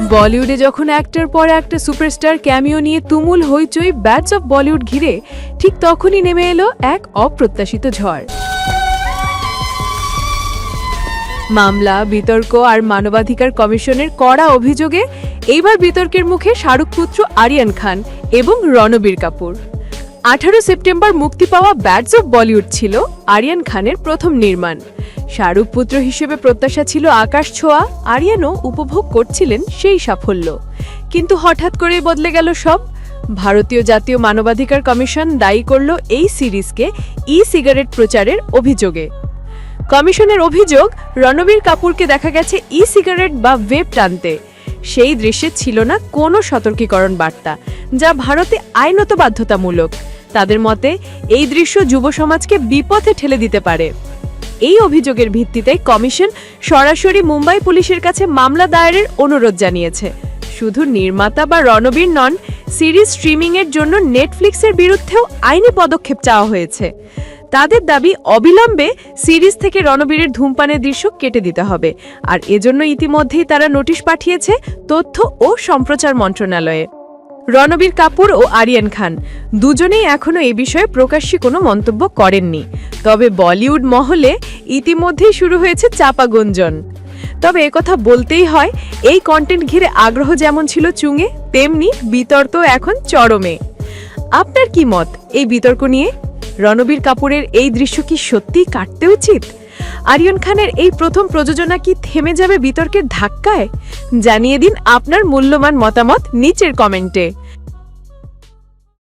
বলিউডে যখন একটার পর একটা সুপারস্টার ক্যামিও নিয়ে তুমুল হইচই ব্যাটস অফ বলিউড ঘিরে, ঠিক তখনই নেমে এলো এক অপ্রত্যাশিত ঝড়। মামলা, বিতর্ক আর মানবাধিকার কমিশনের কড়া অভিযোগে এইবার বিতর্কের মুখে শাহরুখ পুত্র আরিয়ান খান এবং রণবীর কাপুর। 18 সেপ্টেম্বর মুক্তি পাওয়া ব্যাটস অফ বলিউড ছিল আরিয়ান খানের প্রথম নির্মাণ। শাহরুখ পুত্র হিসেবে প্রত্যাশা ছিল আকাশ ছোঁয়া, আরিয়ানও উপভোগ করছিলেন সেই সাফল্য। কিন্তু হঠাৎ করেই বদলে গেল সব। ভারতীয় জাতীয় মানবাধিকার কমিশন দায়ী করল এই সিরিজকে ই-সিগারেট প্রচারের অভিযোগে। কমিশনের অভিযোগ, রণবীর কাপুরকে দেখা গেছে ই-সিগারেট বা ভেপ টানতে। সেই দৃশ্যে ছিল না কোনো সতর্কীকরণ বার্তা, যা ভারতে আইনত বাধ্যতামূলক। তাদের মতে এই দৃশ্য যুব সমাজকে বিপথে ঠেলে দিতে পারে। এই অভিযোগের ভিত্তিতে কমিশন সরাসরি মুম্বাই পুলিশের কাছে মামলা দায়েরের অনুরোধ জানিয়েছে। শুধু নির্মাতা বা রণবীর নন, সিরিজ স্ট্রিমিংয়ের জন্য নেটফ্লিক্সের বিরুদ্ধেও আইনি পদক্ষেপ চাওয়া হয়েছে। তাদের দাবি, অবিলম্বে সিরিজ থেকে রণবীরের ধূমপানের দৃশ্য কেটে দিতে হবে। আর এজন্য ইতিমধ্যেই তারা নোটিশ পাঠিয়েছে তথ্য ও সম্প্রচার মন্ত্রণালয়ে। রণবীর কাপুর ও আরিয়ান খান দুজনেই এখনও এ বিষয়ে প্রকাশ্যে কোনো মন্তব্য করেননি। তবে বলিউড মহলে ইতিমধ্যেই শুরু হয়েছে চাপা গুঞ্জন। তবে একথা বলতেই হয়, এই কন্টেন্ট ঘিরে আগ্রহ যেমন ছিল চুঙে, তেমনি বিতর্ক এখন চরমে। আপনার কি মত এই বিতর্ক নিয়ে? রণবীর কাপুরের এই দৃশ্য কি সত্যিই কাটতে উচিত? আরিয়ান খানের এই প্রথম প্রযোজনা কি থেমে যাবে বিতর্কের ধাক্কায়? জানিয়ে দিন আপনার মূল্যবান মতামত নিচের কমেন্টে।